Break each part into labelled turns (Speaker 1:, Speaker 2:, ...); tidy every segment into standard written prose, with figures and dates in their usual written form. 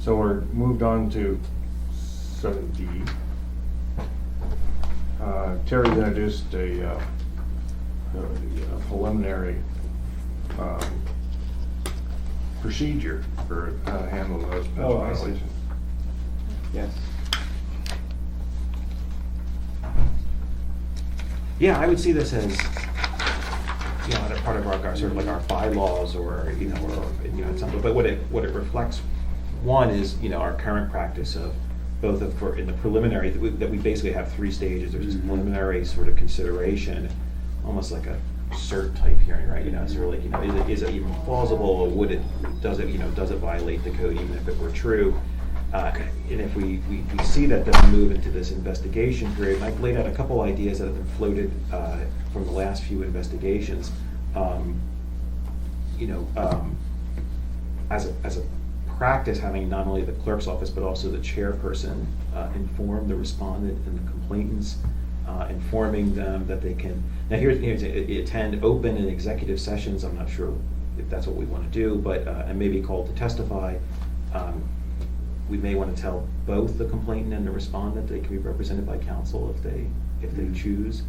Speaker 1: So we're moved on to 7D. Terry introduced a preliminary procedure for how to handle those potential
Speaker 2: Oh, I see.
Speaker 1: violations.
Speaker 2: Yes.
Speaker 3: Yeah, I would see this as, a part of our sort of like our bylaws or, something, but what it reflects, one is, our current practice of both in the preliminary, that we basically have three stages. There's this preliminary sort of consideration, almost like a cert type hearing, right? It's really, is it even plausible, or does it violate the code even if it were true? And if we see that, then we move into this investigation period. And I've laid out a couple ideas that have been floated from the last few investigations. As a practice, having not only the clerk's office but also the chairperson inform the respondent and the complainants, informing them that they can. Now here's attend open and executive sessions. I'm not sure if that's what we want to do, but and may be called to testify. We may want to tell both the complainant and the respondent they can be represented by counsel if they choose,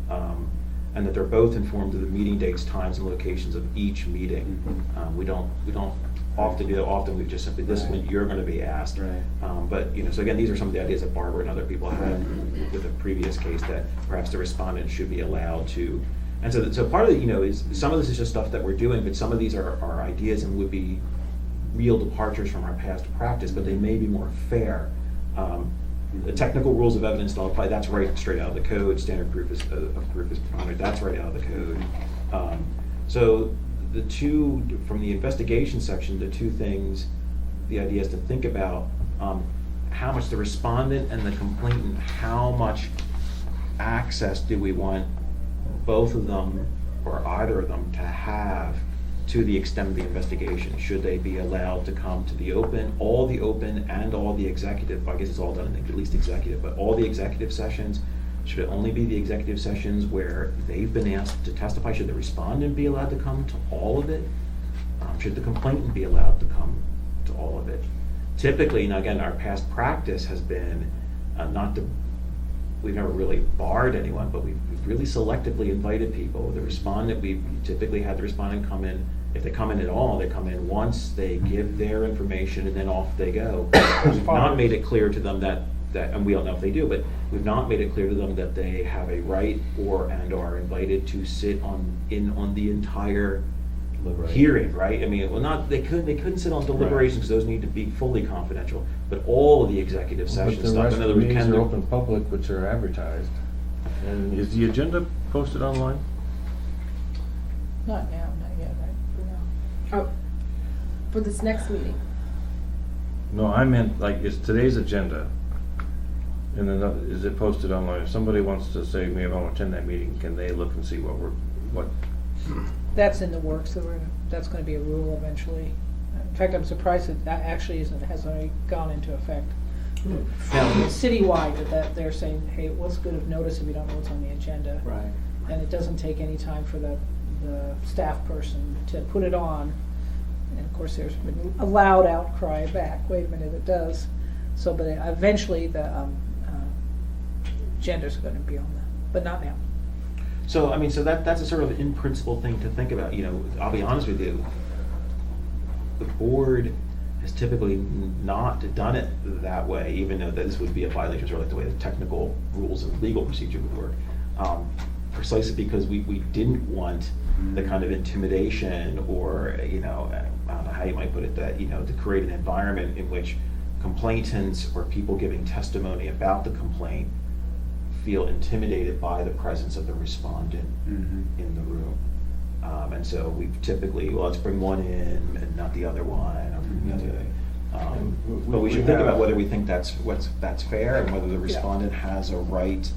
Speaker 3: and that they're both informed of the meeting dates, times, and locations of each meeting. We don't often do that. Often we've just simply, this one you're going to be asked.
Speaker 2: Right.
Speaker 3: But so again, these are some of the ideas that Barbara and other people had with a previous case, that perhaps the respondent should be allowed to. And so part of it, is some of this is just stuff that we're doing, but some of these are ideas and would be real departures from our past practice, but they may be more fair. The technical rules of evidence don't apply. That's right straight out of the code. Standard proof is preponderant. That's right out of the code. So the two, from the investigation section, the two things, the idea is to think about how much the respondent and the complainant, how much access do we want both of them or either of them to have to the extent of the investigation? Should they be allowed to come to the open, all the open and all the executive, I guess it's all done in at least executive, but all the executive sessions? Should it only be the executive sessions where they've been asked to testify? Should the respondent be allowed to come to all of it? Should the complainant be allowed to come to all of it? Typically, now again, our past practice has been we've never really barred anyone, but we've really selectively invited people. The respondent, we typically had the respondent come in. If they come in at all, they come in once, they give their information, and then off they go. We've not made it clear to them that, and we don't know if they do, but we've not made it clear to them that they have a right and are invited to sit on the entire hearing, right? I mean, they couldn't sit on deliberations because those need to be fully confidential, but all of the executive session
Speaker 1: But the
Speaker 3: stuff.
Speaker 1: rest
Speaker 3: In
Speaker 1: of
Speaker 3: other
Speaker 1: the
Speaker 3: words,
Speaker 1: meetings are open public, which are advertised. And is the agenda posted online?
Speaker 4: Not now, not yet, right? For now.
Speaker 5: Oh, for this next meeting.
Speaker 1: No, I meant, like, is today's agenda, and then is it posted online? If somebody wants to say, maybe I want to attend that meeting, can they look and see what?
Speaker 4: That's in the works, so that's gonna be a rule eventually. In fact, I'm surprised that actually has already gone into effect. Citywide, that they're saying, hey, what's good of notice if you don't know what's on the agenda?
Speaker 2: Right.
Speaker 4: And it doesn't take any time for the staff person to put it on. And of course, there's been a loud outcry back, wait a minute, it does. So, but eventually the agenda's gonna be on that, but not now.
Speaker 3: So, I mean, that's a sort of in principle thing to think about. I'll be honest with you, the board has typically not done it that way, even though this would be a violation, sort of like the way the technical rules and legal procedure would work. Precisely because we didn't want the kind of intimidation or, I don't know how you might put it, that, to create an environment in which complainants or people giving testimony about the complaint feel intimidated by the presence of the respondent in the room. And so we typically, let's bring one in and not the other one. But we should think about whether we think that's fair and whether the respondent has a right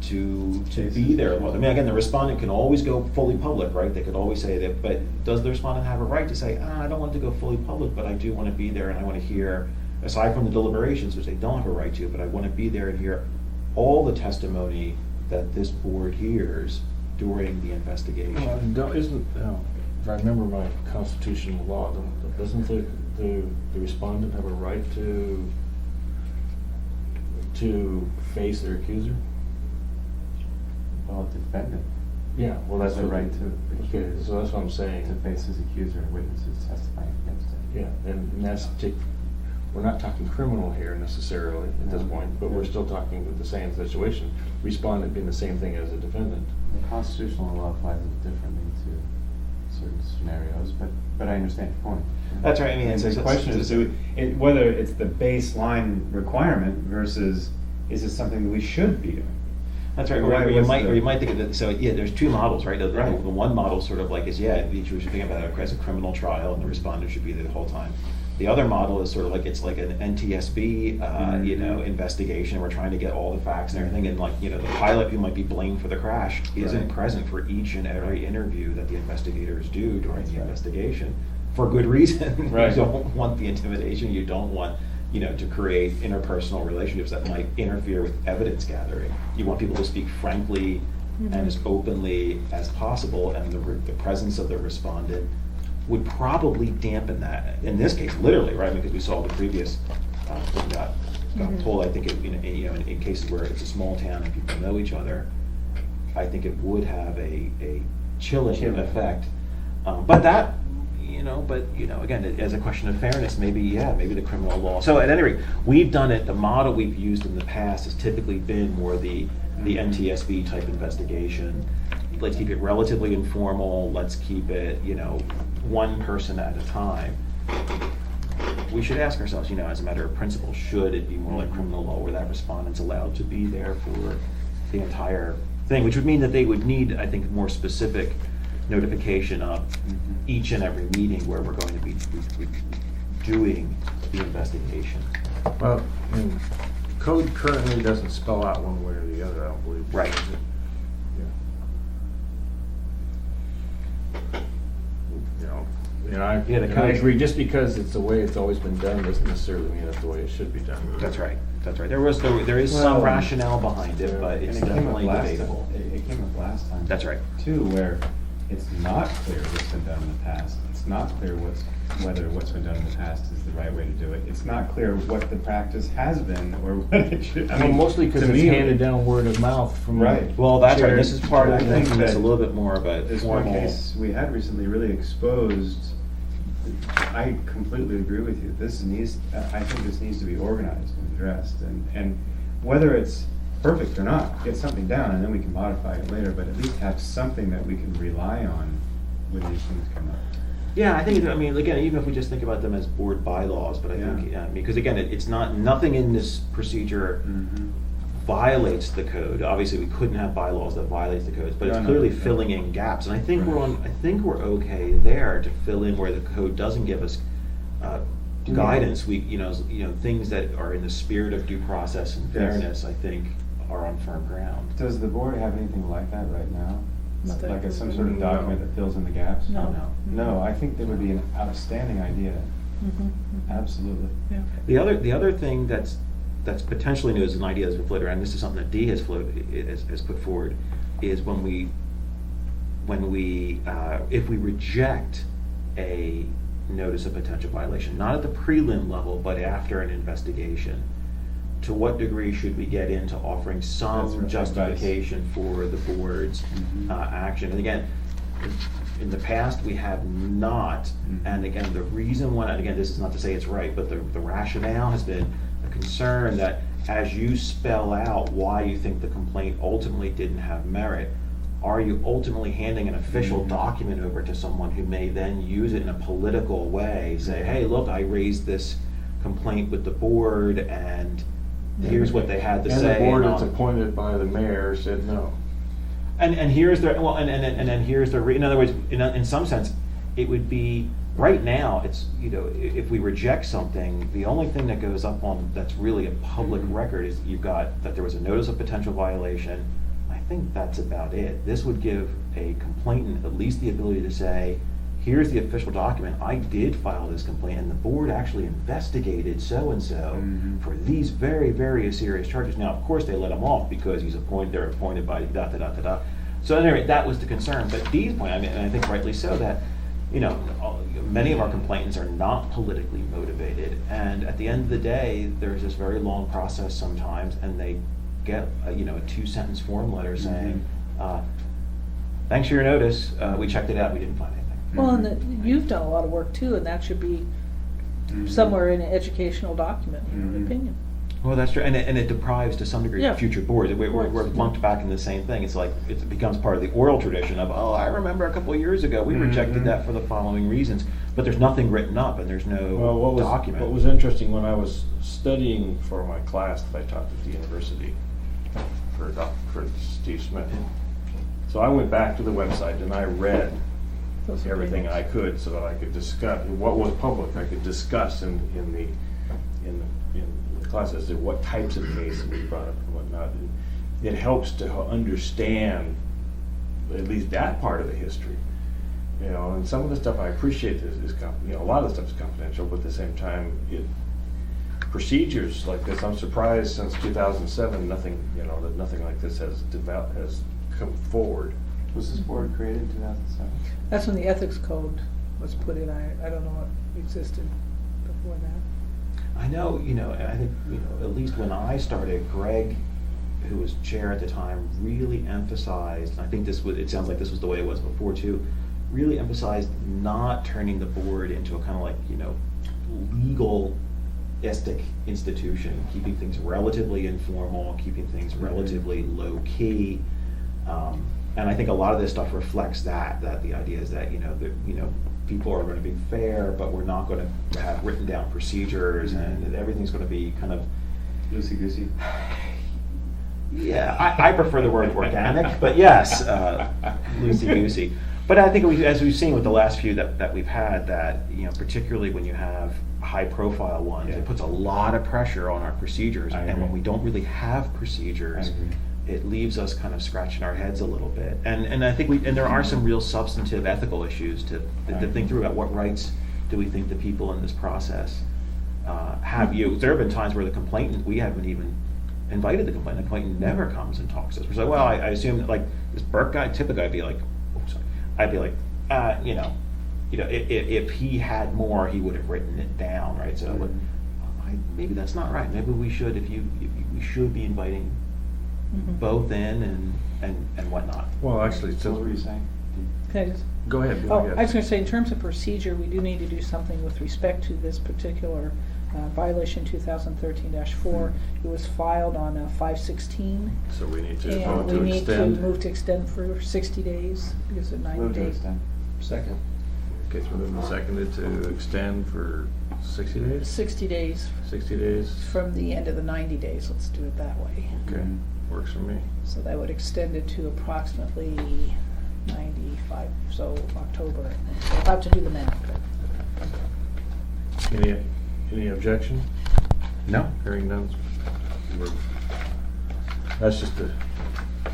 Speaker 3: to be there. I mean, again, the respondent can always go fully public, right? They could always say that, but does the respondent have a right to say, I don't want to go fully public, but I do want to be there and I want to hear, aside from the deliberations, which they don't have a right to, but I want to be there and hear all the testimony that this board hears during the investigation.
Speaker 1: If I remember my constitutional law, doesn't the the respondent have a right to face their accuser?
Speaker 2: Well, defendant
Speaker 1: Yeah, well, that's
Speaker 2: has a
Speaker 1: what.
Speaker 2: right to
Speaker 1: Okay,
Speaker 2: accuse,
Speaker 1: so that's what I'm
Speaker 2: to
Speaker 1: saying.
Speaker 2: face his accuser and witnesses testifying against him.
Speaker 1: Yeah, and that's, we're not talking criminal here necessarily at this
Speaker 2: No.
Speaker 1: point, but we're still talking with the same situation. Respondent being the same thing as a defendant.
Speaker 2: The constitutional law applies it differently to certain scenarios, but I understand your point.
Speaker 3: That's right, I mean,
Speaker 6: And
Speaker 3: it's
Speaker 6: the question is, whether it's the baseline requirement versus is it something that we should be doing?
Speaker 3: That's right,
Speaker 6: Why
Speaker 3: or you
Speaker 6: was
Speaker 3: might,
Speaker 6: the-
Speaker 3: or you might think of it, so, yeah, there's two models, right? The
Speaker 6: Right.
Speaker 3: one model sort of like is, yeah, you should think about it as a criminal trial, and the respondent should be there the whole time. The other model is sort of like, it's like an NTSB, investigation, we're trying to get all the facts and everything, and like, the pilot who might be blamed for the crash isn't
Speaker 6: Right.
Speaker 3: present for each and every interview that the investigators do during
Speaker 6: That's
Speaker 3: the
Speaker 6: right.
Speaker 3: investigation, for good reason.
Speaker 6: Right.
Speaker 3: You don't want the intimidation, you don't want, to create interpersonal relationships that might interfere with evidence gathering. You want people to speak frankly and as openly as possible, and the presence of the respondent would probably dampen that. In this case, literally, right, because we saw the previous thing got told, I think, in cases where it's a small town and people know each other, I think it would have a chilling effect. But that, again, as a question of fairness, maybe the criminal law. So at any rate, we've done it, the model we've used in the past has typically been more the NTSB type investigation. Let's keep it relatively informal, let's keep it, one person at a time. We should ask ourselves, as a matter of principle, should it be more like criminal law where that respondent's allowed to be there for the entire thing, which would mean that they would need, I think, more specific notification of each and every meeting where we're going to be doing the investigation.
Speaker 1: Well, code currently doesn't spell out one way or the other, I don't believe.
Speaker 3: Right.
Speaker 1: does it? And I
Speaker 3: code-
Speaker 1: agree, just because it's the way it's always been done doesn't necessarily mean that's the way it should be done.
Speaker 3: That's right. There is some
Speaker 6: Well,
Speaker 3: rationale behind it, but
Speaker 2: And
Speaker 3: it's
Speaker 2: it came up
Speaker 3: definitely
Speaker 2: last
Speaker 3: debatable.
Speaker 2: time, it came up last time.
Speaker 3: That's right.
Speaker 2: Too, where it's not clear what's been done in the past. It's not clear whether what's been done in the past is the right way to do it. It's not clear what the practice has been or what it should, I
Speaker 1: Well,
Speaker 2: mean.
Speaker 1: mostly because
Speaker 2: to
Speaker 1: it's
Speaker 2: me,
Speaker 1: handed down word of mouth from.
Speaker 2: Right.
Speaker 3: Well, that's right.
Speaker 2: Chair,
Speaker 3: This is part of
Speaker 2: I
Speaker 3: the
Speaker 2: think
Speaker 3: thing that's a
Speaker 2: that
Speaker 3: little bit more of a
Speaker 2: This one
Speaker 3: formal.
Speaker 2: case we had recently really exposed, I completely agree with you. I think this needs to be organized and addressed, and whether it's perfect or not, get something down and then we can modify it later, but at least have something that we can rely on when these things come up.
Speaker 3: Yeah, I think, again, even if we just think about them as board bylaws, but I think, because again, it's nothing in this procedure violates the code. Obviously, we couldn't have bylaws that violates the codes, but it's
Speaker 2: No,
Speaker 3: clearly
Speaker 2: no.
Speaker 3: filling in gaps. And I think
Speaker 2: Right.
Speaker 3: I think we're okay there to fill in where the code doesn't give us guidance. We, things that are in the spirit of due process and
Speaker 2: Yes.
Speaker 3: fairness, I think, are on firm ground.
Speaker 2: Does the board have anything like that right now?
Speaker 4: Not that-
Speaker 2: Like some sort of document that fills in the gaps?
Speaker 4: No.
Speaker 2: No, I think that would be an outstanding idea, absolutely.
Speaker 4: Yeah.
Speaker 3: The other thing that's potentially new as an idea that's been floated around, this is something that Dee has put forward, is when we if we reject a notice of potential violation, not at the prelim level, but after an investigation, to what degree should we get into offering
Speaker 2: That's
Speaker 3: some
Speaker 2: right,
Speaker 3: justification for the board's action? And again, in the past, we have not, and again, the reason why, and again, this is not to say it's right, but the rationale has been a concern that as you spell out why you think the complaint ultimately didn't have merit, are you ultimately handing an official document over to someone who may then use it in a political way, say, hey, look, I raised this complaint with the board, and here's what they had to
Speaker 1: And
Speaker 3: say.
Speaker 1: the board that's
Speaker 3: on-
Speaker 1: appointed by the mayor said no.
Speaker 3: And here's their, well, and then here's their, in other words, in some sense, it would be, right now, it's, if we reject something, the only thing that goes up on, that's really a public record is you've got, that there was a notice of potential violation. I think that's about it. This would give a complainant at least the ability to say, here's the official document, I did file this complaint, and the board actually investigated so-and-so for these very, very serious charges. Now, of course, they let him off because they're appointed by da-da-da-da-da. So anyway, that was the concern, but Dee's point, and I think rightly so, that, you know, many of our complainants are not politically motivated, and at the end of the day, there's this very long process sometimes, and they get a 2-sentence form letter saying, thanks for your notice, we checked it out, we didn't find anything.
Speaker 4: Well, and you've done a lot of work too, and that should be somewhere in an educational document, in my opinion.
Speaker 3: Well, that's true, and it deprives to some degree
Speaker 4: Yeah.
Speaker 3: future boards. We're lumped back in the same thing. It's like it becomes part of the oral tradition of, oh, I remember a couple of years ago we rejected that for the following reasons, but there's nothing written up and there's no
Speaker 1: Well, what
Speaker 3: document.
Speaker 1: was interesting when I was studying for my class that I taught at the university for Steve Smith. So I went back to the website and I read
Speaker 4: Those are
Speaker 1: everything
Speaker 4: great.
Speaker 1: I could so that I could discuss what was public. I could discuss in the class as to what types of cases we brought up and whatnot. And it helps to understand at least that part of the history. And some of the stuff I appreciate is a lot of the stuff is confidential, but at the same time, procedures like this, I'm surprised since 2007, nothing like this has come forward.
Speaker 2: Was this board created in 2007?
Speaker 4: That's when the ethics code was put in. I don't know what existed before that.
Speaker 3: I know, I think, at least when I started, Greg, who was chair at the time, really emphasized, and I think it sounds like this was the way it was before too, really emphasized not turning the board into a kind of like, legalistic institution, keeping things relatively informal, keeping things relatively low key. And I think a lot of this stuff reflects that the idea is that, people are going to be fair, but we're not going to have written down procedures, and everything's going to be kind of
Speaker 2: Loosey-goosey?
Speaker 3: Yeah, I prefer the word organic, but yes, loosey-goosey. But I think as we've seen with the last few that we've had, that particularly when you have high-profile ones,
Speaker 2: Yeah.
Speaker 3: it puts a lot of pressure on our procedures,
Speaker 2: I
Speaker 3: and when
Speaker 2: agree.
Speaker 3: we don't really have procedures,
Speaker 2: I agree.
Speaker 3: it leaves us kind of scratching our heads a little bit. And I think there are some real substantive ethical issues to think through about what rights do we think the people in this process have. There have been times where the complainant, we haven't even invited the complainant never comes and talks to us. We're like, well, I assume that, like, this Burke guy, typically I'd be like, if he had more, he would have written it down, right? So maybe that's not right. Maybe we should, we should be inviting both in and whatnot.
Speaker 1: Well, actually,
Speaker 2: So what were you saying?
Speaker 4: Can I just?
Speaker 1: go ahead.
Speaker 4: Oh, I was going to say, in terms of procedure, we do need to do something with respect to this particular violation 2013-4. It was filed on 5/16,
Speaker 1: So we need to
Speaker 4: and
Speaker 1: vote
Speaker 4: we
Speaker 1: to
Speaker 4: need to
Speaker 1: extend.
Speaker 4: move to extend for 60 days because of 90
Speaker 2: Move to
Speaker 4: days.
Speaker 2: extend.
Speaker 1: Second. Okay, so moved and seconded to extend for 60 days?
Speaker 4: 60 days
Speaker 1: 60 days?
Speaker 4: from the end of the 90 days, let's do it that way.
Speaker 1: Okay, works for me.
Speaker 4: So that would extend it to approximately 95, so October. So I'll have to do the math.
Speaker 1: Any objection?
Speaker 3: No?
Speaker 1: Hearing none? We're- That's just to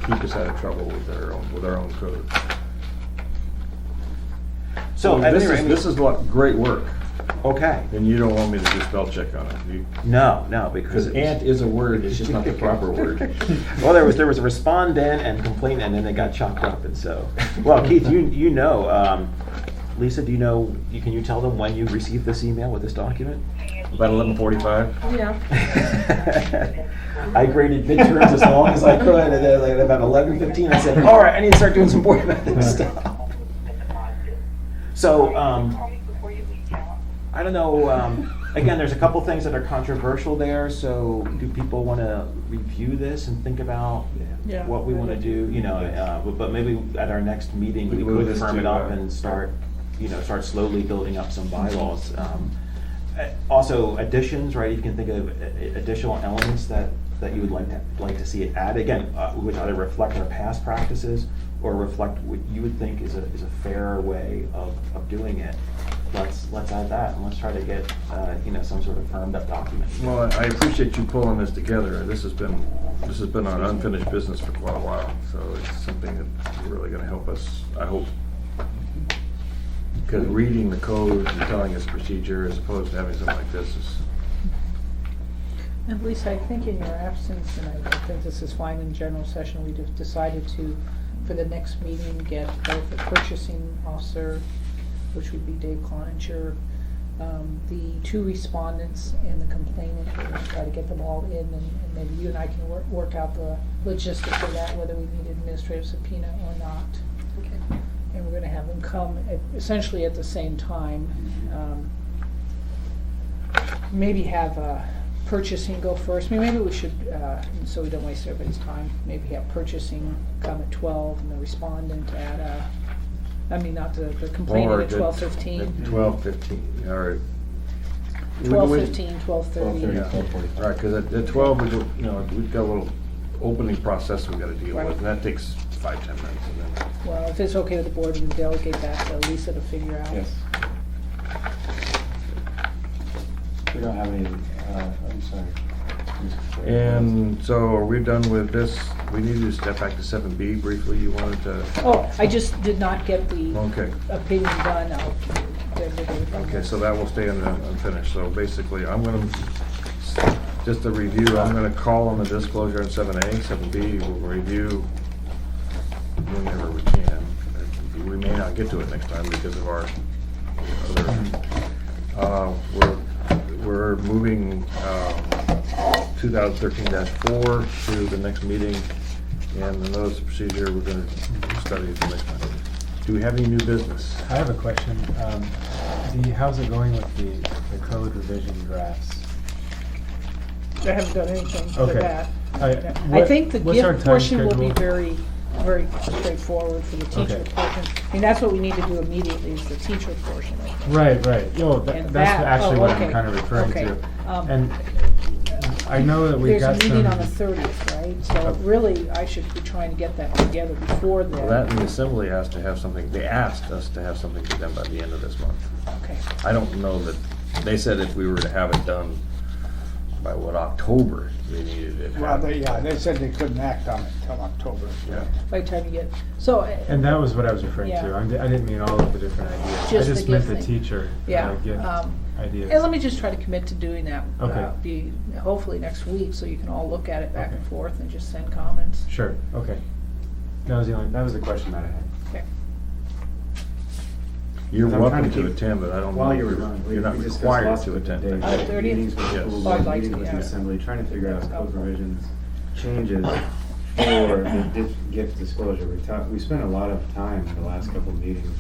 Speaker 1: keep us out of trouble with our own code.
Speaker 3: So,
Speaker 1: Well,
Speaker 3: at
Speaker 1: this
Speaker 3: any
Speaker 1: is,
Speaker 3: rate,
Speaker 1: this is great work,
Speaker 3: okay.
Speaker 1: and you don't want me to do spell check on it.
Speaker 3: No, because
Speaker 1: Because
Speaker 3: it was-
Speaker 1: ant is a word, it's just not the proper word.
Speaker 3: Well, there was a respondent and complainant, and then they got chopped up, and so. Well, Keith, Lisa, do you know? Can you tell them when you received this email with this document?
Speaker 1: About 11:45?
Speaker 5: Yeah.
Speaker 3: I graded midterms as long as I could, and then like about 11:15, I said, "All right, I need to start doing some board method stuff." So, I don't know. Again, there's a couple things that are controversial there. So, do people want to review this and think about
Speaker 4: Yeah.
Speaker 3: what we want to do? But maybe at our next meeting we
Speaker 1: Move
Speaker 3: could
Speaker 1: this
Speaker 3: firm
Speaker 1: to,
Speaker 3: it up and start slowly building up some bylaws. Also, additions, right? You can think of additional elements that you would like to see it add. Again, which either reflect our past practices or reflect what you would think is a fairer way of doing it. Let's add that, and let's try to get some sort of firmed up document.
Speaker 1: Well, I appreciate you pulling this together. This has been our unfinished business for quite a while, so it's something that's really gonna help us, I hope. Because reading the code and telling us procedure as opposed to having something like this is,
Speaker 4: And Lisa, I think in your absence, and I think this is fine in general session, we just decided to, for the next meeting, get both the purchasing officer which would be Dave Cloninger, the 2 respondents and the complainant. We're gonna try to get them all in, and maybe you and I can work out the logistics of that, whether we need administrative subpoena or not.
Speaker 5: Okay.
Speaker 4: And we're gonna have them come essentially at the same time. Maybe have purchasing go first. Maybe we should, so we don't waste everybody's time, maybe have purchasing come at 12 and the respondent at, not the complainant at 12:15.
Speaker 1: 12:15, all right.
Speaker 4: 12:15, 12:30.
Speaker 2: 12:30.
Speaker 1: Yeah. Right, because at 12, we've got a little opening process we've got to deal
Speaker 4: Right.
Speaker 1: with, and that takes 5-10 minutes. And then
Speaker 4: Well, if it's okay with the board, we can delegate that to Lisa to figure out.
Speaker 2: Yes. We don't have any, I'm sorry.
Speaker 1: And so are we done with this? We need to step back to 7B briefly. You wanted to,
Speaker 4: Oh, I just did not get the
Speaker 1: okay.
Speaker 4: opinion done. I'll get everything.
Speaker 1: Okay, so that will stay unfinished. So basically, I'm going to, just a review, I'm going to call on the disclosure in 7A. 7B, we'll review whenever we can. We may not get to it next time because of our other, we're moving 2013-4 to the next meeting, and the notice of procedure, we're going to study it the next time. Do we have any new business?
Speaker 6: I have a question. How's it going with the code revision drafts?
Speaker 4: I haven't done anything for
Speaker 6: Okay.
Speaker 4: that. I
Speaker 6: What-
Speaker 4: think the
Speaker 6: what's our
Speaker 4: gift
Speaker 6: time
Speaker 4: portion will be
Speaker 6: schedule?
Speaker 4: very, very straightforward for the teacher
Speaker 6: Okay.
Speaker 4: portion. I mean, that's what we need to do immediately is the teacher portion. I think.
Speaker 6: Right.
Speaker 4: And
Speaker 6: That's
Speaker 4: that-
Speaker 6: actually
Speaker 4: oh,
Speaker 6: what
Speaker 4: okay.
Speaker 6: I'm kind of referring
Speaker 4: Okay.
Speaker 6: to.
Speaker 4: Um,
Speaker 6: And I know that we've
Speaker 4: There's a
Speaker 6: got
Speaker 4: meeting on the
Speaker 6: some,
Speaker 4: 30th, right? So really, I should be trying to get that together before then.
Speaker 1: Well, that and the assembly has to have something, they asked us to have something to them by the end of this month.
Speaker 4: Okay.
Speaker 1: I don't know that, they said if we were to have it done by October, we needed it.
Speaker 7: Well, they said they couldn't act on it till October.
Speaker 1: Yeah.
Speaker 4: By the time you get, so.
Speaker 6: and that was what I was referring
Speaker 4: Yeah.
Speaker 6: to. I didn't mean all of the different ideas. I
Speaker 4: Just the
Speaker 6: just meant the
Speaker 4: gift thing.
Speaker 6: teacher
Speaker 4: Yeah.
Speaker 6: gift
Speaker 4: And
Speaker 6: ideas.
Speaker 4: let me just try to commit to doing that.
Speaker 6: Okay.
Speaker 4: Be hopefully next week, so you can all look at it back and
Speaker 6: Okay.
Speaker 4: forth and just send comments.
Speaker 6: Sure, okay. That was the question that I had.
Speaker 4: Okay.
Speaker 1: You're
Speaker 2: I'm trying
Speaker 1: welcome
Speaker 2: to
Speaker 1: to
Speaker 2: keep-
Speaker 1: attend, but I don't know.
Speaker 2: While you were gone,
Speaker 1: You're not
Speaker 2: we discussed
Speaker 1: required
Speaker 2: lots
Speaker 1: to
Speaker 2: of
Speaker 1: attend.
Speaker 2: days,
Speaker 4: Oh, 30th?
Speaker 2: meetings with
Speaker 1: Yes.
Speaker 2: school
Speaker 4: Oh, I'd
Speaker 2: board,
Speaker 4: like to,
Speaker 2: meetings with the
Speaker 4: yeah.
Speaker 2: assembly, trying to figure out
Speaker 4: That's
Speaker 2: code
Speaker 4: helpful.
Speaker 2: revisions, changes for the gift disclosure. We spent a lot of time in the last couple of meetings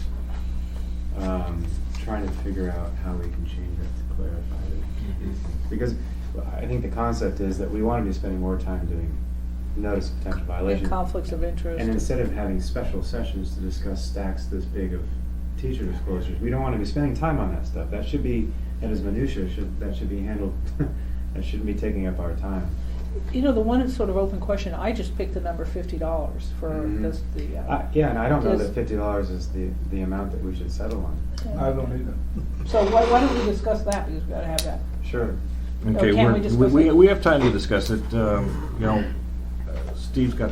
Speaker 2: trying to figure out how we can change it to clarify it. Because I think the concept is that we want to be spending more time doing notice of potential violation.
Speaker 4: And conflicts of interest.
Speaker 2: And instead of having special sessions to discuss stacks this big of teacher disclosures, we don't want to be spending time on that stuff. That should be, that is minutia, that should be handled, that shouldn't be taking up our time.
Speaker 4: You know, the one sort of open question, I just picked the number $50 for
Speaker 2: Mhm.
Speaker 4: this,
Speaker 2: Yeah, and I don't know
Speaker 4: Does-
Speaker 2: that $50 is the amount that we should settle on.
Speaker 7: I don't either.
Speaker 4: So why don't we discuss that, because we gotta have that.
Speaker 2: Sure.
Speaker 1: Okay,
Speaker 4: Can we discuss it?
Speaker 1: we have time to discuss it. Steve's got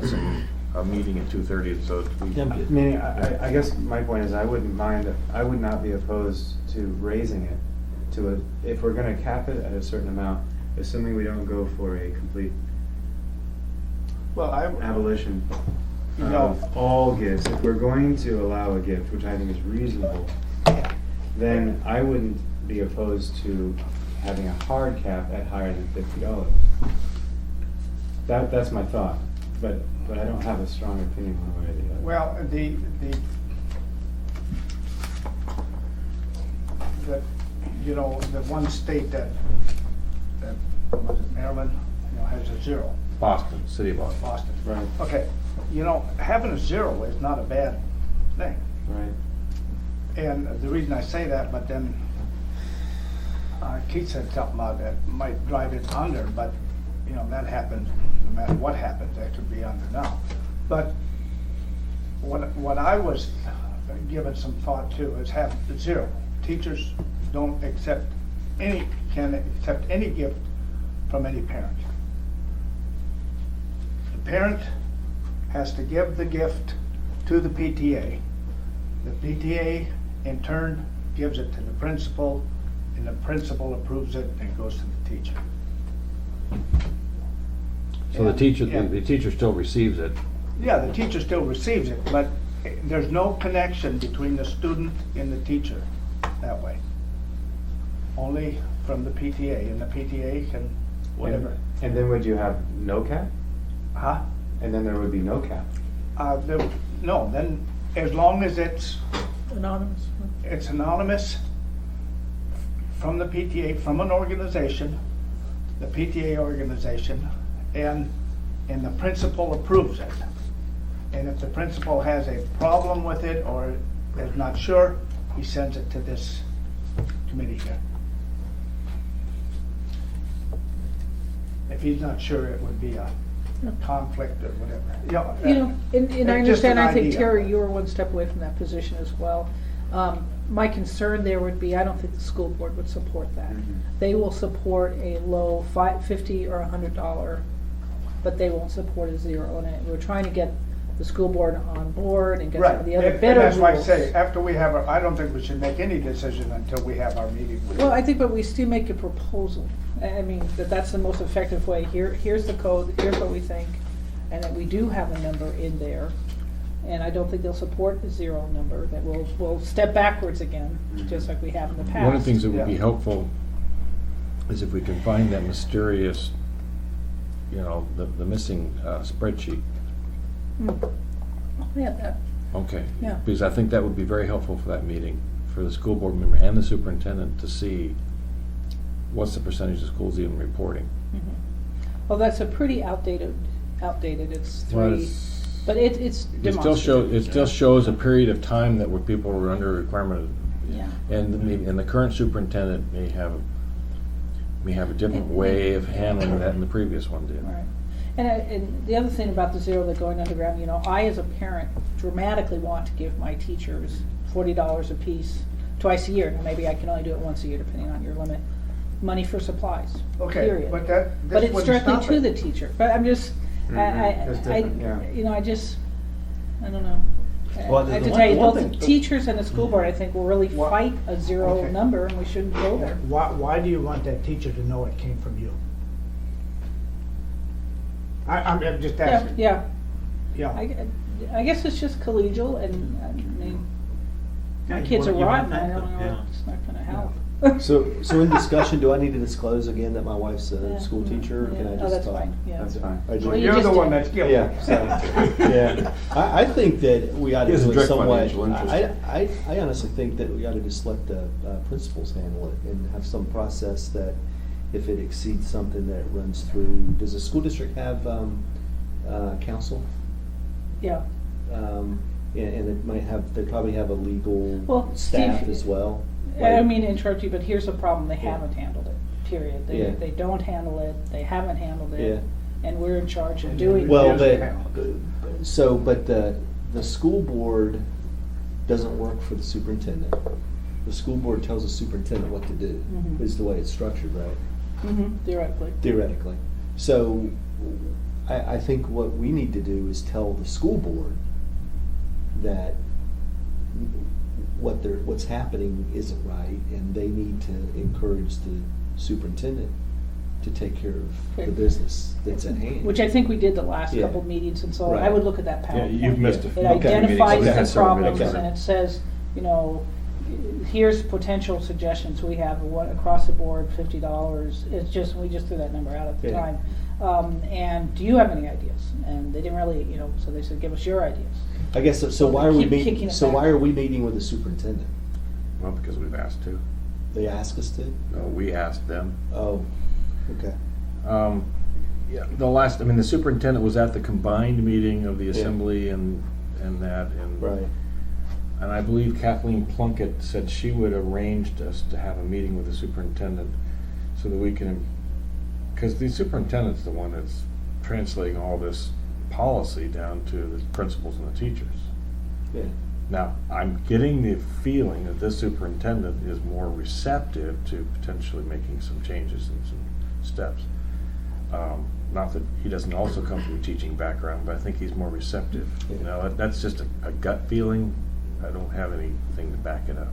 Speaker 1: a meeting at 2:30, so we.
Speaker 2: Meaning, I guess my point is I wouldn't mind, I would not be opposed to raising it to if we're gonna cap it at a certain amount, assuming we don't go for a complete
Speaker 7: Well,
Speaker 2: abolition
Speaker 7: No.
Speaker 2: of all gifts. If we're going to allow a gift, which I think is reasonable, then I wouldn't be opposed to having a hard cap at higher than $50. That's my thought, but I don't have a strong opinion one way or the other.
Speaker 7: well, the one state that was it Maryland, has a zero,
Speaker 1: Boston, city of Boston.
Speaker 7: Boston.
Speaker 2: Right,
Speaker 7: Okay, having a zero is not a bad thing.
Speaker 2: right.
Speaker 7: And the reason I say that, but then Keith said something about that might drive it under, but, that happens, no matter what happens, that could be under now. But what I was giving some thought to is have zero. Teachers don't can accept any gift from any parent. The parent has to give the gift to the PTA. The PTA in turn gives it to the principal, and the principal approves it and it goes to the teacher.
Speaker 1: So the teacher,
Speaker 7: Yeah.
Speaker 1: the teacher still receives it.
Speaker 7: Yeah, the teacher still receives it, but there's no connection between the student and the teacher that way. Only from the PTA, and the PTA can, whatever.
Speaker 2: And then would you have no cap?
Speaker 7: Huh?
Speaker 2: And then there would be no cap.
Speaker 7: No, then, as long as it's anonymous from the PTA, from an organization, the PTA organization, and the principal approves it. And if the principal has a problem with it or is not sure, he sends it to this committee here. If he's not sure, it would be a conflict or whatever.
Speaker 4: You know, and I
Speaker 7: it's just
Speaker 4: understand,
Speaker 7: an
Speaker 4: I think,
Speaker 7: idea.
Speaker 4: Terry, you were one step away from that position as well. My concern there would be, I don't think the school board would support that.
Speaker 2: Mhm.
Speaker 4: They will support a low $50 or $100, but they won't support a zero. And we're trying to get the school board on board and get some
Speaker 7: Right,
Speaker 4: of the other
Speaker 7: and
Speaker 4: better
Speaker 7: that's why I
Speaker 4: rules.
Speaker 7: say, after we have I don't think we should make any decision until we have our meeting with.
Speaker 4: Well, I think, but we still make a proposal. I mean, that's the most effective way. Here's the code, here's what we think, and that we do have a number in there. And I don't think they'll support a zero number, that we'll step backwards again, just like we have in the past.
Speaker 1: One of the things that would be
Speaker 7: Yeah.
Speaker 1: helpful is if we can find that mysterious, the missing spreadsheet.
Speaker 4: Yeah, that,
Speaker 1: Okay.
Speaker 4: Yeah.
Speaker 1: Because I think that would be very helpful for that meeting, for the school board member and the superintendent to see what's the percentage of schools even reporting.
Speaker 4: well, that's a pretty outdated, it's
Speaker 1: Well,
Speaker 4: 3, but it's
Speaker 1: It still shows, it still shows a period of time that where people were under a requirement of.
Speaker 4: Yeah.
Speaker 1: And the current superintendent may have a different way of handling that than the previous one did.
Speaker 4: Right. And the other thing about the zero, that going underground, I as a parent dramatically want to give my teachers $40 apiece twice a year. Now, maybe I can only do it once a year, depending on your limit. Money for supplies,
Speaker 7: Okay,
Speaker 4: period.
Speaker 7: but
Speaker 4: But
Speaker 7: this
Speaker 4: it's
Speaker 7: wouldn't
Speaker 4: directly
Speaker 7: stop
Speaker 4: to
Speaker 7: it.
Speaker 4: the teacher. But I'm just,
Speaker 2: That's different, yeah.
Speaker 4: I don't know.
Speaker 3: Well,
Speaker 4: I have
Speaker 3: the
Speaker 4: to
Speaker 3: one-
Speaker 4: tell you,
Speaker 3: the one
Speaker 4: both
Speaker 3: thing-
Speaker 4: the teachers and the school board, I think, will really
Speaker 7: Wha-
Speaker 4: fight a zero
Speaker 7: Okay.
Speaker 4: number, and we shouldn't go there.
Speaker 8: Why do you want that teacher to know it came from you? I'm just
Speaker 4: Yeah,
Speaker 8: asking.
Speaker 4: yeah.
Speaker 8: Yeah.
Speaker 4: I guess it's just collegial, and I mean, my
Speaker 3: Yeah,
Speaker 4: kids are
Speaker 3: you want
Speaker 4: rotten,
Speaker 3: that,
Speaker 4: I don't
Speaker 3: but,
Speaker 4: know,
Speaker 3: yeah.
Speaker 4: it's not gonna help.
Speaker 9: So in discussion, do I need to disclose again that my wife's
Speaker 4: Yeah.
Speaker 9: a school teacher, or can I
Speaker 4: Yeah.
Speaker 9: just?
Speaker 4: Oh, that's
Speaker 9: talk?
Speaker 4: fine, yeah.
Speaker 2: That's fine.
Speaker 9: I just-
Speaker 4: Well, you
Speaker 7: You're the
Speaker 4: just
Speaker 7: one
Speaker 4: did.
Speaker 7: that's guilty.
Speaker 9: Yeah, so, yeah. I think that we ought
Speaker 1: He
Speaker 9: to
Speaker 1: has a
Speaker 9: do it
Speaker 1: direct
Speaker 9: some way.
Speaker 1: financial interest.
Speaker 9: I honestly think that we ought to just let the principals handle it and have some process that if it exceeds something that it runs through. Does the school district have counsel?
Speaker 4: Yeah,
Speaker 9: And it might have, they probably have a legal
Speaker 4: Well,
Speaker 9: staff
Speaker 4: Steve,
Speaker 9: as well.
Speaker 4: I don't mean to interrupt you, but here's the problem, they
Speaker 9: Yeah.
Speaker 4: haven't handled it, period.
Speaker 9: Yeah.
Speaker 4: They don't handle it, they haven't handled
Speaker 9: Yeah.
Speaker 4: it, and we're in charge of doing it.
Speaker 9: Well,
Speaker 7: Yes,
Speaker 9: but the school board doesn't work for the superintendent. The school board tells the superintendent what to do,
Speaker 4: Mhm.
Speaker 9: is the way it's structured, right?
Speaker 4: Theoretically.
Speaker 9: Theoretically. So I think what we need to do is tell the school board that what's happening isn't right, and they need to encourage the superintendent to take care of the
Speaker 4: Okay.
Speaker 9: business that's at hand.
Speaker 4: Which I think we did the last
Speaker 9: Yeah.
Speaker 4: couple of meetings, and so I
Speaker 9: Right.
Speaker 4: would look at that
Speaker 1: Yeah,
Speaker 4: PowerPoint.
Speaker 1: you've missed a
Speaker 4: It
Speaker 1: few meetings.
Speaker 4: identifies
Speaker 1: We've had
Speaker 4: the
Speaker 1: several
Speaker 4: problems,
Speaker 1: meetings.
Speaker 4: and it says, here's potential suggestions, we have what, across the board, $50, we just threw that number out at the
Speaker 9: Yeah.
Speaker 4: time. And do you have any ideas? And they didn't really, so they said, give us your ideas.
Speaker 9: I guess, so why are we
Speaker 4: Keep kicking
Speaker 9: meeting,
Speaker 4: it
Speaker 9: so
Speaker 4: back.
Speaker 9: why are we meeting with the superintendent?
Speaker 1: Well, because we've asked to.
Speaker 9: They ask us to?
Speaker 1: No, we asked them.
Speaker 9: Oh, okay.
Speaker 1: Yeah, the superintendent was at the combined meeting of the
Speaker 9: Yeah.
Speaker 1: assembly and that, and.
Speaker 9: Right.
Speaker 1: And I believe Kathleen Plunkett said she would arrange us to have a meeting with the superintendent so that we can, because the superintendent's the one that's translating all this policy down to the principals and the teachers.
Speaker 9: Yeah.
Speaker 1: Now, I'm getting the feeling that this superintendent is more receptive to potentially making some changes and some steps. Not that he doesn't also come from a teaching background, but I think he's more receptive.
Speaker 9: Yeah.
Speaker 1: That's just a gut feeling. I don't have anything to back it up.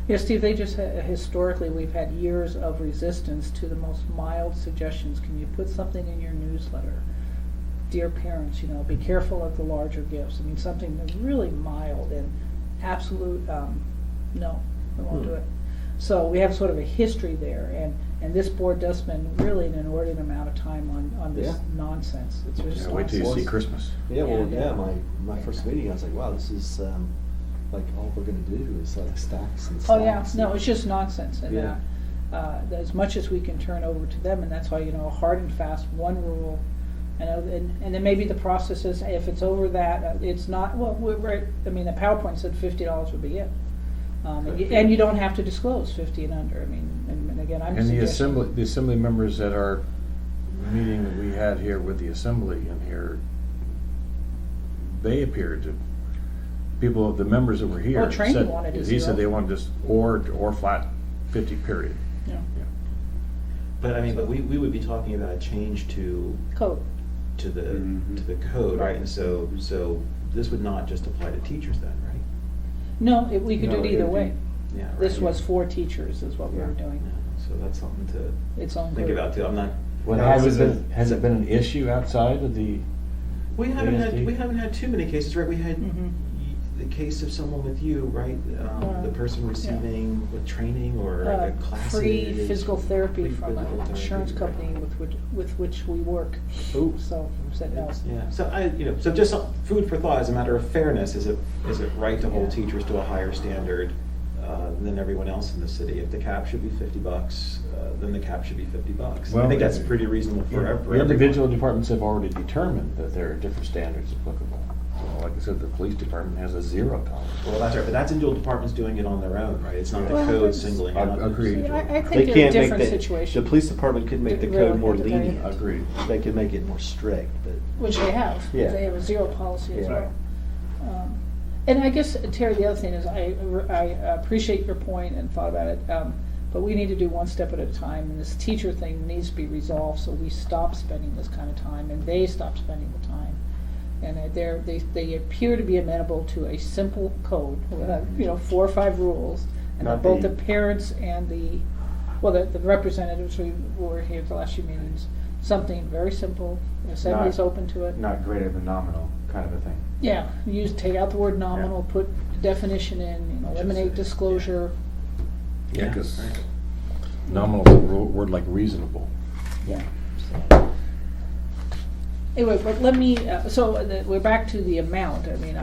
Speaker 4: Yeah, Steve, they just, historically, we've had years of resistance to the most mild suggestions. Can you put something in your newsletter? dear parents, be careful of the larger gifts. I mean, something that's really mild and absolute, no, we won't do it. So we have sort of a history there, and this board does spend really an inordinate amount of time on this
Speaker 9: Yeah.
Speaker 4: nonsense. It's just
Speaker 1: Yeah, wait till you
Speaker 4: nonsense.
Speaker 1: see Christmas.
Speaker 9: Yeah, well,
Speaker 4: Yeah.
Speaker 9: yeah, my first meeting, I was like, wow, this is, like, all we're gonna do is like stacks and
Speaker 4: Oh, yeah,
Speaker 9: stacks.
Speaker 4: no, it's just nonsense, and,
Speaker 9: Yeah.
Speaker 4: as much as we can turn over to them, and that's why, hard and fast, one rule, and then maybe the process is, if it's over that, it's not, well, we're right, I mean, the PowerPoint said $50 would be it. And you don't have to disclose 50 and under, I mean, and again, I'm
Speaker 1: And the
Speaker 4: suggesting.
Speaker 1: assembly members at our meeting that we had here with the assembly in here, they appeared to, the members that were here.
Speaker 4: Oh, Trainee
Speaker 1: said-
Speaker 4: wanted a
Speaker 1: He
Speaker 4: zero.
Speaker 1: said they wanted just, or flat 50, period.
Speaker 4: Yeah.
Speaker 3: But I mean, but we would be talking about a change to
Speaker 4: Code.
Speaker 3: the
Speaker 2: Mhm.
Speaker 3: to the code, right? And so this would not just apply to teachers then, right?
Speaker 4: No, we could do
Speaker 1: No,
Speaker 4: it
Speaker 1: it
Speaker 4: either
Speaker 1: would
Speaker 4: way.
Speaker 3: Yeah. Right.
Speaker 4: This was for teachers, is what we were
Speaker 1: Yeah.
Speaker 4: doing.
Speaker 3: Yeah, so that's something to
Speaker 4: Its own
Speaker 3: think
Speaker 4: group.
Speaker 3: about too. I'm not.
Speaker 1: Well,
Speaker 2: No,
Speaker 1: has
Speaker 2: it was
Speaker 1: has it been an issue outside of the?
Speaker 3: We haven't
Speaker 1: ASD?
Speaker 3: had too many cases, right? We had
Speaker 4: Mhm.
Speaker 3: the case of someone with you, right? The person receiving what training or the classes.
Speaker 4: Free physical therapy
Speaker 3: free
Speaker 4: from
Speaker 3: physical
Speaker 4: an
Speaker 3: therapy,
Speaker 4: insurance
Speaker 3: right.
Speaker 4: company with which we work.
Speaker 3: Ooh.
Speaker 4: So, said no.
Speaker 3: Yeah, so just some food for thought, as a matter of fairness, is it right to hold
Speaker 4: Yeah.
Speaker 3: teachers to a higher standard than everyone else in the city? If the cap should be $50, then the cap should be $50. I
Speaker 1: Well,
Speaker 3: think that's pretty reasonable for
Speaker 1: The
Speaker 3: everyone.
Speaker 1: individual departments have already determined that there are different standards applicable. So like I said, the police department has a 0 tolerance.
Speaker 3: Well, that's right, but that's individual departments doing it on their own, right? It's not the
Speaker 4: Well,
Speaker 3: code
Speaker 4: that's-
Speaker 3: singling out.
Speaker 1: Agreed.
Speaker 4: See, I
Speaker 9: They
Speaker 4: think they're
Speaker 9: can't make
Speaker 4: different
Speaker 9: the,
Speaker 4: situations.
Speaker 9: the police department could make the
Speaker 4: Really,
Speaker 9: code more
Speaker 4: at the very
Speaker 9: lenient.
Speaker 4: end.
Speaker 1: Agreed.
Speaker 9: They could make it more strict, but.
Speaker 4: Which they have.
Speaker 9: Yeah.
Speaker 4: They have a 0 policy as
Speaker 9: Yeah.
Speaker 4: well. And I guess, Terry, the other thing is, I appreciate your point and thought about it, but we need to do one step at a time, and this teacher thing needs to be resolved, so we stop spending this kind of time, and they stop spending the time. And they appear to be amenable to a simple code, with, 4 or 5 rules, and that
Speaker 2: Not
Speaker 4: both
Speaker 2: the-
Speaker 4: the parents and the representatives who were here at the last few meetings, something very simple, Assembly's
Speaker 2: Not-
Speaker 4: open to it.
Speaker 2: Not greater than nominal, kind of a thing.
Speaker 4: Yeah, take out the word nominal, put definition in, eliminate disclosure,
Speaker 1: Yeah, because
Speaker 3: right.
Speaker 1: nominal is a word like reasonable.
Speaker 4: yeah. So. Anyway, but let me, we're back to the amount, I mean,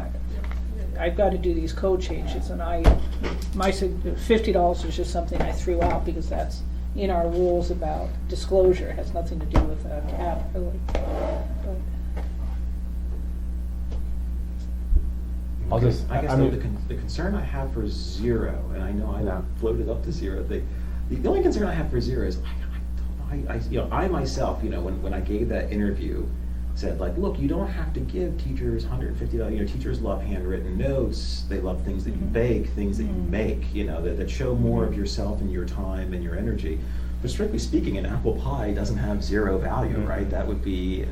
Speaker 4: I've got to do these code changes, and my $50 is just something I threw out because that's in our rules about disclosure, it has nothing to do with a cap, really. But-
Speaker 2: I'll just,
Speaker 3: I guess
Speaker 2: I
Speaker 3: the
Speaker 2: mean,
Speaker 3: the concern I have for 0, and I know I
Speaker 2: Yeah.
Speaker 3: floated up to 0, the only concern I have for 0 is, I myself, when I gave that interview, said like, look, you don't have to give teachers $150, teachers love handwritten notes, they love things that you
Speaker 4: Mhm.
Speaker 3: bake, things that you
Speaker 4: Mhm.
Speaker 3: make, that show more of yourself and your time and your energy. But strictly speaking, an apple pie doesn't have 0 value,
Speaker 2: Mhm.
Speaker 3: right? That would be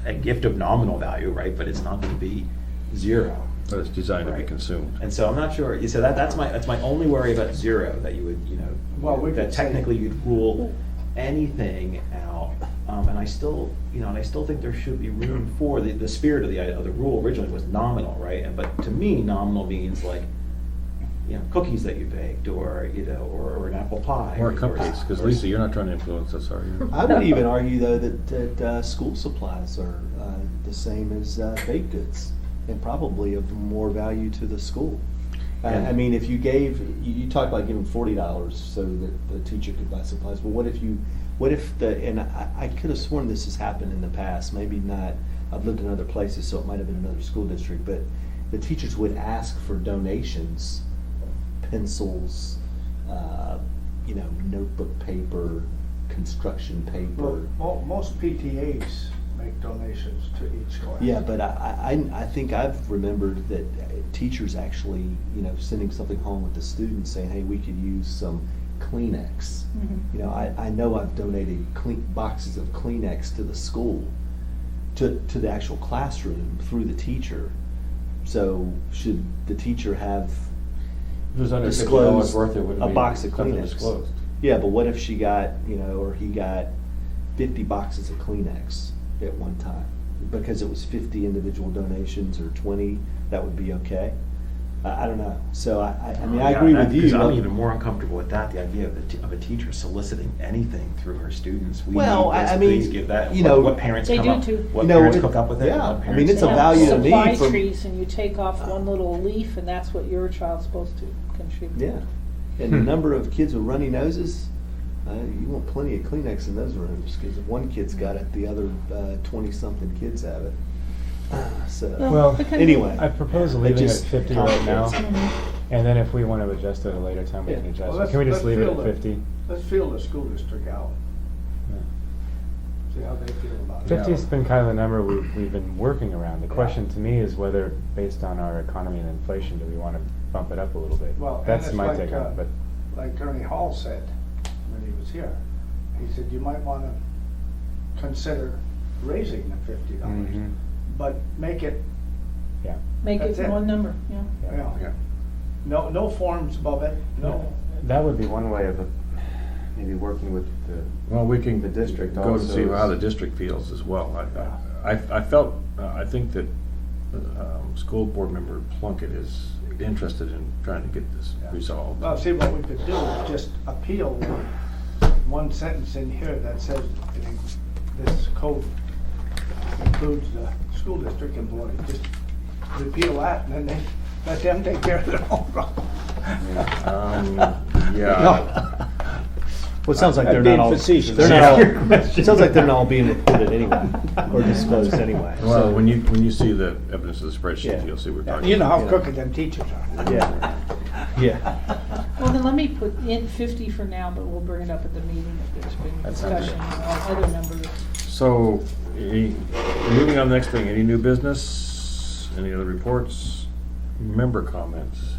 Speaker 3: a gift of nominal value, right? But it's not gonna be 0.
Speaker 1: But it's designed to be
Speaker 3: Right.
Speaker 1: consumed.
Speaker 3: And so I'm not sure, so that's my only worry about 0, that you would,
Speaker 7: Well, we
Speaker 3: that
Speaker 7: could say-
Speaker 3: technically you'd rule anything out. And I still think there should be room for, the spirit of the rule originally was nominal, right? But to me, nominal means like, cookies that you baked, or an apple pie.
Speaker 1: Or cupcakes, because
Speaker 3: or-
Speaker 1: Lisa, you're not trying to influence us, are you?
Speaker 9: I would even argue though that school supplies are the same as baked goods, and probably of more value to the school.
Speaker 3: Yeah.
Speaker 9: I mean, if you you talked about giving $40 so that the teacher could buy supplies, but what if and I could have sworn this has happened in the past, maybe not, I've lived in other places, so it might have been another school district, but the teachers would ask for donations, pencils, notebook paper, construction paper.
Speaker 7: Well, most PTAs make donations to each class.
Speaker 9: Yeah, but I think I've remembered that teachers actually, sending something home with the students saying, hey, we could use some Kleenex.
Speaker 4: Mhm.
Speaker 9: I know I've donated boxes of Kleenex to the school, to the actual classroom through the teacher. So should the teacher have
Speaker 1: If it was under $50
Speaker 9: disclosed
Speaker 1: worth, it wouldn't
Speaker 9: a
Speaker 1: be
Speaker 9: box of
Speaker 1: nothing
Speaker 9: Kleenex?
Speaker 1: disclosed.
Speaker 9: Yeah, but what if she got, or he got 50 boxes of Kleenex at one time? because it was 50 individual donations or 20, that would be okay. I don't know. So I mean, I
Speaker 3: Yeah,
Speaker 9: agree
Speaker 3: that-
Speaker 9: with you.
Speaker 3: 'cause I'm
Speaker 9: like-
Speaker 3: even more uncomfortable with that, the idea of a teacher soliciting anything through her students. We
Speaker 9: Well,
Speaker 3: need this,
Speaker 9: I mean,
Speaker 3: please give that.
Speaker 9: you
Speaker 3: What-
Speaker 9: know,
Speaker 3: what parents
Speaker 4: They
Speaker 3: come
Speaker 4: do
Speaker 3: up,
Speaker 4: too.
Speaker 3: what
Speaker 9: You know,
Speaker 3: parents
Speaker 9: it-
Speaker 3: cook up with it.
Speaker 9: yeah,
Speaker 3: what
Speaker 9: I
Speaker 3: parents
Speaker 9: mean, it's a
Speaker 3: don't.
Speaker 9: value to me
Speaker 4: Supply
Speaker 9: from-
Speaker 4: trees, and you take off one little leaf, and that's what your child's supposed to contribute.
Speaker 9: Yeah, and the number of kids with runny noses, you want plenty of Kleenex in those rooms, because if one kid's got it, the other 20-something kids have it. So,
Speaker 4: Well, because-
Speaker 2: Anyway, I propose
Speaker 9: It
Speaker 2: leaving it at
Speaker 9: just
Speaker 2: 50 right now,
Speaker 9: complicates.
Speaker 2: and then if we want to adjust at a later time, we can
Speaker 9: Yeah.
Speaker 2: adjust.
Speaker 7: Well,
Speaker 2: it.
Speaker 7: let's-
Speaker 2: Can we just
Speaker 7: let's
Speaker 2: leave it
Speaker 7: feel
Speaker 2: at
Speaker 7: the-
Speaker 2: 50?
Speaker 7: Let's feel the school district out, see how they feel about it.
Speaker 2: 50's been kind of the number we've been working around. The question to me is whether, based on our economy and inflation, do we want to bump it up a little bit?
Speaker 7: Well, and
Speaker 2: That's
Speaker 7: it's
Speaker 2: my
Speaker 7: like,
Speaker 2: take on it, but.
Speaker 7: Like Attorney Hall said when he was here, he said you might want to consider raising the $50,
Speaker 2: Mhm.
Speaker 7: but make it,
Speaker 2: Yeah.
Speaker 4: Make
Speaker 7: That's
Speaker 4: it
Speaker 7: it.
Speaker 4: one number, yeah.
Speaker 7: you know,
Speaker 1: Yeah.
Speaker 7: no forms above it, no.
Speaker 2: That would be one way of maybe working with the.
Speaker 1: Well, we can
Speaker 2: The district
Speaker 1: go to
Speaker 2: also
Speaker 1: see how
Speaker 2: is-
Speaker 1: the district feels as well. I felt, I think that school board member Plunkett is interested in trying to get this resolved.
Speaker 7: Well, see, what we could do is just appeal one sentence in here that says this code includes the school district employees. Just repeal that, and then they, let them take care of their own problem.
Speaker 1: Yeah.
Speaker 9: Well, it sounds like
Speaker 8: I'm
Speaker 9: they're
Speaker 8: being
Speaker 9: not all.
Speaker 8: facetious.
Speaker 9: They're not
Speaker 2: Yeah.
Speaker 9: all. It sounds like they're not all being reported anyway, or disclosed anyway.
Speaker 1: Well,
Speaker 9: So,
Speaker 1: when you see the evidence of the spreadsheet,
Speaker 9: Yeah.
Speaker 1: you'll see what we're talking about.
Speaker 7: You know how
Speaker 9: Yeah.
Speaker 7: crooked them teachers are.
Speaker 9: yeah, yeah.
Speaker 4: Well, then let me put in 50 for now, but we'll bring it up at the meeting if there's been
Speaker 2: That sounds
Speaker 4: discussion
Speaker 2: good.
Speaker 4: on other numbers.
Speaker 1: So, moving on to the next thing, any new business, any other reports, member comments?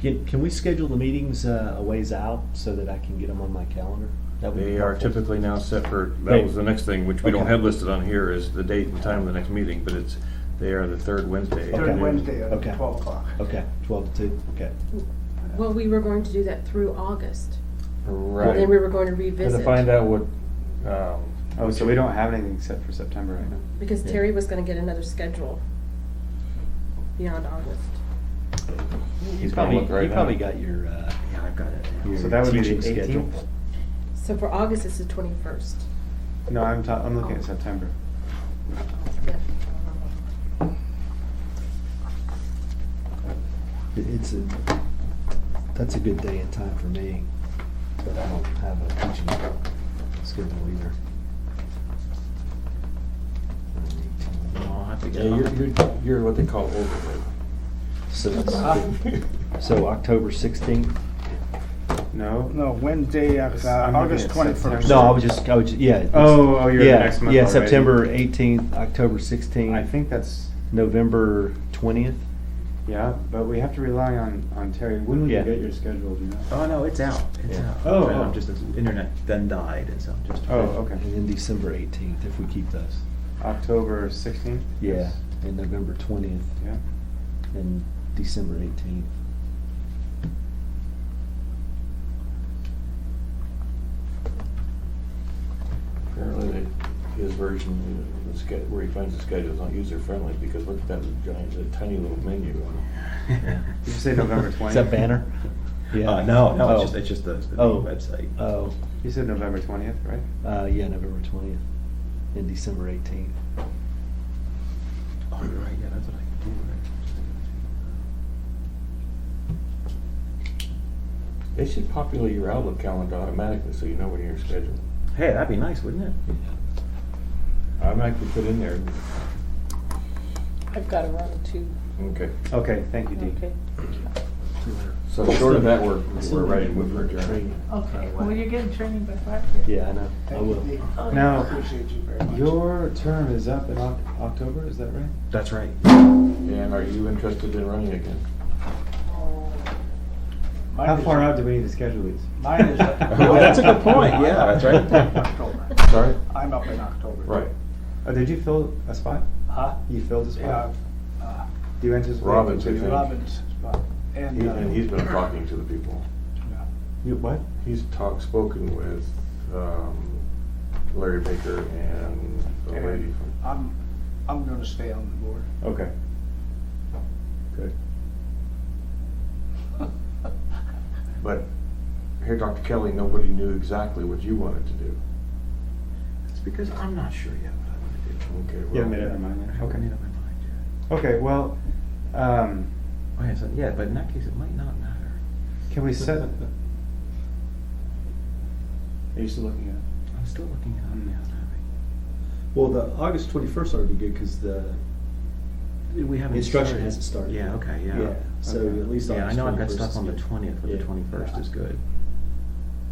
Speaker 9: Can we schedule the meetings a ways out so that I can get them on my calendar? That would be
Speaker 1: They are
Speaker 9: helpful.
Speaker 1: typically now set for, that
Speaker 9: Right.
Speaker 1: was the next thing, which we don't
Speaker 9: Okay.
Speaker 1: have listed on here, is the date and time of the next meeting, but they are the third Wednesday.
Speaker 9: Okay.
Speaker 7: Third Wednesday at
Speaker 9: Okay.
Speaker 7: 12 o'clock.
Speaker 9: Okay, 12 to 2. Okay.
Speaker 5: Well, we were going to do that through August.
Speaker 1: Right.
Speaker 5: And then we were going to
Speaker 1: Got
Speaker 5: revisit.
Speaker 1: to find out what,
Speaker 2: Oh, so we don't have anything set for September right now?
Speaker 5: Because
Speaker 9: Yeah.
Speaker 5: Terry was gonna get another schedule beyond August.
Speaker 9: He
Speaker 1: gonna
Speaker 9: probably,
Speaker 1: look right
Speaker 9: he
Speaker 1: now.
Speaker 9: probably got your,
Speaker 3: Yeah, I've got it.
Speaker 9: your
Speaker 2: So that would be the
Speaker 9: teaching schedule.
Speaker 2: 18th?
Speaker 5: So for August, it's the 21st.
Speaker 2: No, I'm looking at September.
Speaker 5: Yeah.
Speaker 9: It's that's a good day and time for me, but I don't have a teaching schedule either.
Speaker 3: I'll have to
Speaker 1: yeah,
Speaker 3: get
Speaker 1: you're what they call overhead.
Speaker 9: So, so October 16th?
Speaker 2: No?
Speaker 7: No, Wednesday,
Speaker 2: I'm looking
Speaker 7: August
Speaker 2: at
Speaker 7: 21st.
Speaker 2: September.
Speaker 9: No, I was, yeah.
Speaker 2: Oh, you're
Speaker 9: yeah,
Speaker 2: next month
Speaker 9: yeah,
Speaker 2: already.
Speaker 9: September 18th, October 16th.
Speaker 2: I think that's,
Speaker 9: November 20th.
Speaker 2: yeah, but we have to rely on Terry. When will you
Speaker 9: Yeah.
Speaker 2: get your schedule, do you know?
Speaker 3: Oh, no, it's out. It's
Speaker 9: Yeah.
Speaker 3: out.
Speaker 2: Oh,
Speaker 3: I'm
Speaker 2: oh.
Speaker 3: just, the internet then died, and so I'm just.
Speaker 2: Oh, okay.
Speaker 9: And then December 18th, if we keep those.
Speaker 2: October 16th?
Speaker 9: Yeah, and November 20th,
Speaker 2: Yeah.
Speaker 9: and December 18th.
Speaker 1: Apparently, his version, where he finds the schedule is not user-friendly, because look at that giant, that tiny little menu.
Speaker 2: Did you say November 20th?
Speaker 9: Is that banner? Yeah.
Speaker 3: No,
Speaker 9: Oh.
Speaker 3: it's just the
Speaker 9: Oh.
Speaker 3: main website.
Speaker 9: Oh,
Speaker 2: You said November 20th, right?
Speaker 9: yeah, November 20th and December 18th.
Speaker 3: Oh, you're right, yeah, that's what I can do, right?
Speaker 1: They should populate your Outlook calendar automatically, so you know when you're scheduled.
Speaker 3: Hey, that'd be nice, wouldn't it?
Speaker 1: Automatically put in there.
Speaker 4: I've got to run too.
Speaker 1: Okay.
Speaker 2: Okay, thank you, Dee.
Speaker 4: Okay.
Speaker 1: So short of that, we're ready to move for adjournment.
Speaker 4: Okay, well, you're getting training by 5:00.
Speaker 9: Yeah, I know. I
Speaker 7: Thank you,
Speaker 9: will.
Speaker 7: Dee.
Speaker 2: Now,
Speaker 7: Appreciate you very much.
Speaker 2: Your term is up in October, is that right?
Speaker 3: That's right.
Speaker 1: And are you interested in running again?
Speaker 7: Mine
Speaker 2: How
Speaker 7: is-
Speaker 2: far out do we need to schedule these?
Speaker 7: Mine is.
Speaker 3: Oh, that's a good point. Yeah, that's right.
Speaker 7: October.
Speaker 1: Sorry?
Speaker 7: I'm up in October.
Speaker 1: Right.
Speaker 2: Oh, did you fill a spot?
Speaker 7: Huh?
Speaker 2: You filled a spot?
Speaker 7: Yeah,
Speaker 2: Do you anticipate?
Speaker 1: Robbins, I
Speaker 2: continuing?
Speaker 1: think.
Speaker 7: Robbins spot. And,
Speaker 1: And he's been talking to the people.
Speaker 7: yeah.
Speaker 2: You, what?
Speaker 1: He's spoken with Larry Baker and the lady from.
Speaker 7: I'm gonna stay on the board.
Speaker 2: Okay. Good.
Speaker 1: But here, Dr. Kelly, nobody knew exactly what you wanted to do.
Speaker 3: It's because I'm not sure yet what I want to do.
Speaker 1: Okay.
Speaker 2: You haven't made up your mind
Speaker 3: I
Speaker 2: yet?
Speaker 3: haven't made up my mind yet.
Speaker 2: Okay, well,
Speaker 3: Oh, yeah, so, yeah, but in that case, it might not matter.
Speaker 2: can we set? Are you still looking at
Speaker 3: I'm still looking it up,
Speaker 2: Mm.
Speaker 3: yeah.
Speaker 9: Well, the August 21st ought to be good because the
Speaker 3: We haven't.
Speaker 9: instruction
Speaker 3: started.
Speaker 9: hasn't started.
Speaker 3: Yeah, okay, yeah.
Speaker 9: Yeah, so
Speaker 2: Okay.
Speaker 9: at least
Speaker 3: Yeah, I
Speaker 9: August
Speaker 3: know I've got
Speaker 9: 21st
Speaker 3: stuff
Speaker 9: is
Speaker 3: on the
Speaker 9: good.
Speaker 3: 20th, but the
Speaker 9: Yeah.
Speaker 3: 21st is good.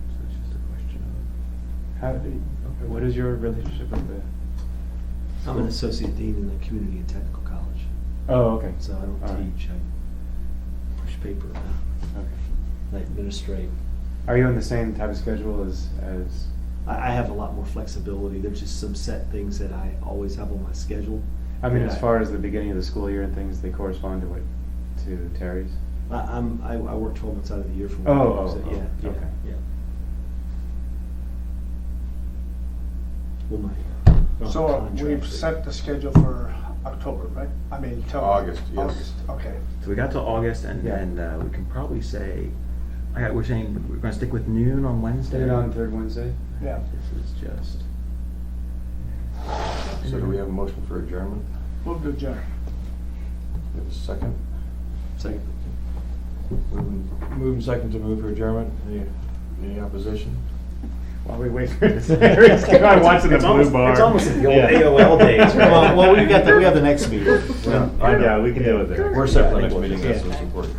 Speaker 3: So it's just a question
Speaker 2: it? How do you, what is your relationship with the?
Speaker 9: I'm an associate dean in the community and technical college,
Speaker 2: Oh, okay.
Speaker 9: so I don't
Speaker 2: All right.
Speaker 9: teach. I push paper.
Speaker 2: Okay.
Speaker 9: I administrate.
Speaker 2: Are you on the same type of schedule as?
Speaker 9: I have a lot more flexibility. There's just some set things that I always have on my schedule.
Speaker 2: I mean,
Speaker 9: that
Speaker 2: as far as the beginning of the school year and things, they correspond to what, to Terry's?
Speaker 9: I work 12 months out of the year for
Speaker 2: Oh,
Speaker 9: one.
Speaker 2: oh,
Speaker 9: so
Speaker 2: oh,
Speaker 9: yeah, yeah,
Speaker 2: okay.
Speaker 9: yeah. Well, my
Speaker 7: So
Speaker 9: contract
Speaker 7: we've
Speaker 9: is-
Speaker 7: set the schedule for October, right? I mean, till.
Speaker 1: August, yes.
Speaker 7: August, okay.
Speaker 3: So we got to August, and
Speaker 2: Yeah.
Speaker 3: we can probably say, we're saying we're going to stick with noon on Wednesday.
Speaker 2: Is it on third Wednesday?
Speaker 7: Yeah.
Speaker 3: This is just.
Speaker 1: So do we have a motion for adjournment?
Speaker 7: Move to adjourn.
Speaker 1: We have a second?
Speaker 9: Second.
Speaker 1: Moving second to move for adjournment. Any opposition?
Speaker 2: While we wait for Terry's, I'm watching the
Speaker 3: It's
Speaker 2: blue
Speaker 3: almost-
Speaker 2: bar.
Speaker 3: it's almost like the old
Speaker 2: Yeah.
Speaker 3: AOL days, right?
Speaker 9: Well, we have the next meeting.
Speaker 1: I know.
Speaker 2: Yeah, we can deal with it.
Speaker 1: We're set for the
Speaker 9: Yeah,
Speaker 1: next meeting, that's
Speaker 9: yeah.
Speaker 1: what's important.